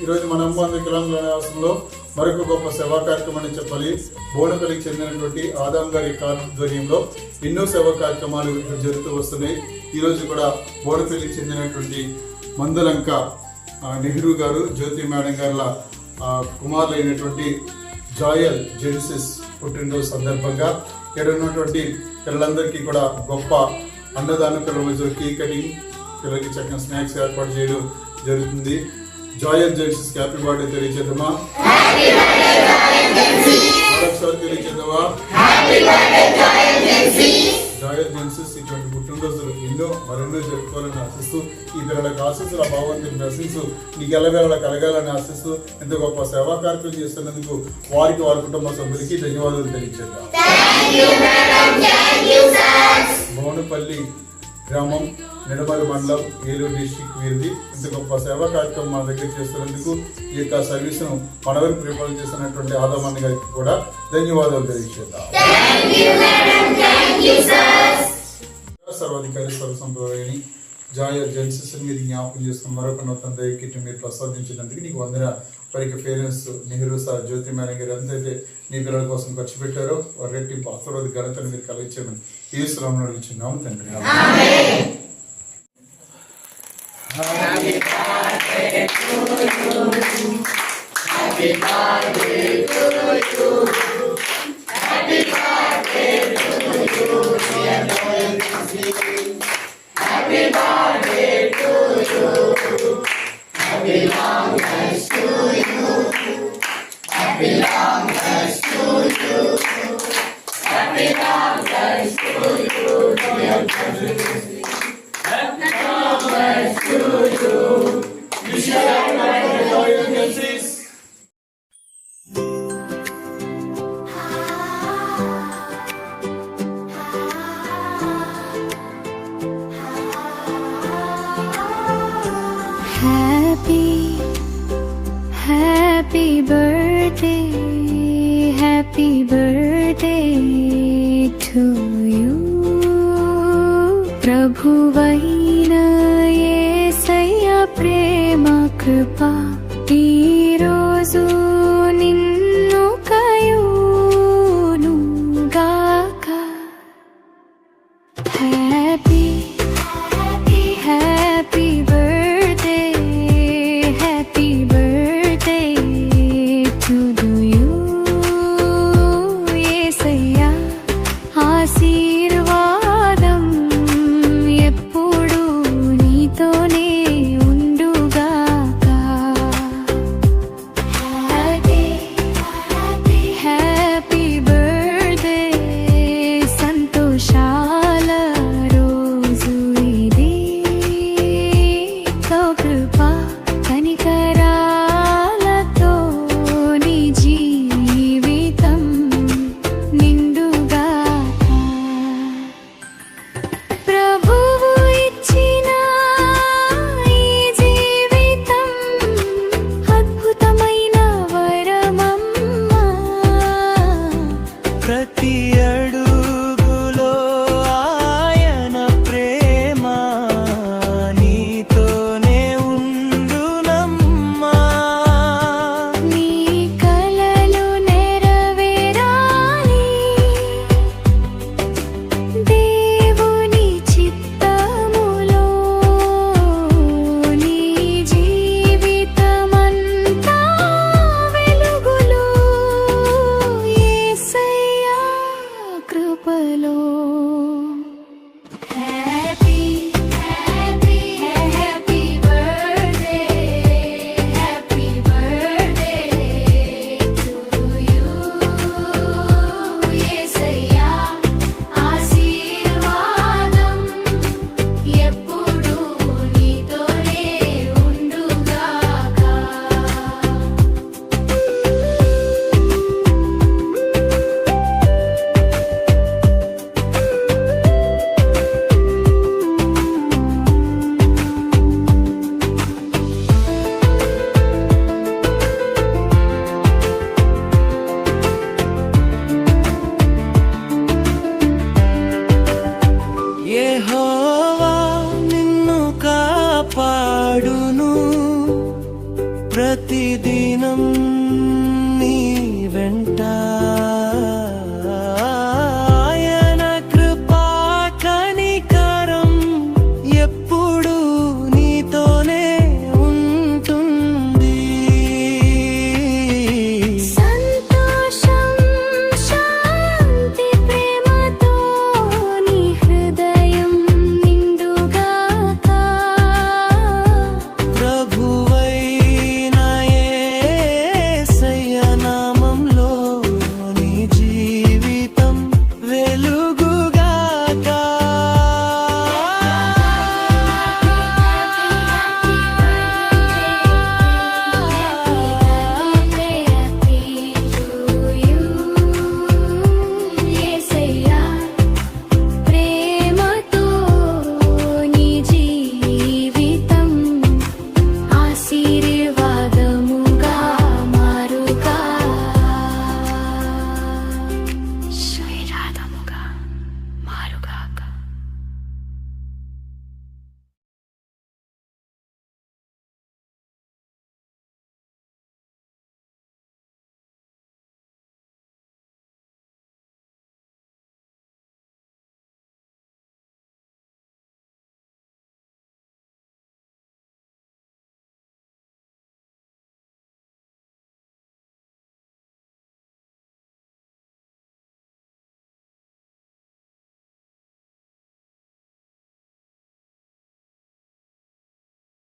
ఈరోజు మన కిలాంగుల నివాసంలో మరొక గొప్ప సేవా కార్యక్రమాన్ని చెప్పాలి. బోనపల్లికి చెందినటువంటి ఆదాం గారి ఆధ్వర్యంలో ఎన్నో సేవా కార్యక్రమాలు ఇక్కడ జరుగుతూ వస్తున్నాయి. ఈరోజు కూడా బోనపల్లికి చెందినటువంటి మందలంక నెహ్రూ గారు, జ్యోతి మేడం గారుల కుమారులైనటువంటి జాయల్ జెన్సిస్ పుట్టినరోజు సందర్భంగా ఇక్కడ ఉన్నటువంటి పిల్లలందరికీ కూడా గొప్ప అన్నదాన పిల్లల కేక్ కటింగ్, పిల్లలకి చక్కని స్నాక్స్ ఏర్పాటు చేయడం జరుగుతుంది. జాయల్ జెన్సిస్ హ్యాపీ బర్త్డే తెలియజేద్దామా? మరొకసారి తెలియజేద్దామా? జాయల్ జెన్సిస్ ఇటువంటి పుట్టినరోజులు మరెన్నో జరుపుకోవాలని ఆశిస్తూ, ఈ పిల్లలకు ఆశిస్తున్న భగవంతుని దర్శిస్తూ నీకు ఎల్లవేళ కలగాలని ఆశిస్తూ ఎంతో గొప్ప సేవా కార్యక్రమం చేస్తున్నందుకు వారికి, వారి కుటుంబ సభ్యులకి ధన్యవాదాలు తెలియజేద్దాం. బోనపల్లి గ్రామం, నిడమరు మండలం, ఏలూరు డిస్ట్రిక్ట్ వీరిది. ఇంత గొప్ప సేవా కార్యక్రమం మన దగ్గర చేస్తున్నందుకు ఈ యొక్క సర్వీస్ను మనవరం ప్రిపేర్ చేస్తున్నటువంటి ఆదామన్న గారికి కూడా ధన్యవాదాలు తెలియజేద్దాం. సర్వాధికారి సర్వసంపదని జాయల్ జెన్సిస్ మీరు జ్ఞాపకం చేసుకుని మరొక నూతన దైవకీర్తి మీరు ప్రసాదించినందుకు నీకు వందన. వారికి పేరెంట్స్ నెహ్రూ సార్, జ్యోతి మేడం గారు ఎంతైతే నీ పిల్లల కోసం ఖర్చు పెట్టారో వారి రెట్టింపు ఆశీర్వాద ఘనతను మీరు కలిగించామని యేసునామములో అడుగుచున్నాము తండ్రి. Happy birthday to you. Happy birthday to you. Happy birthday to you. Happy birthday to you. Happy long life to you. Happy long life to you. Happy long life to you. Happy long life to you. You shall have life and joy and peace. Happy birthday, happy birthday to you. प्रभु वही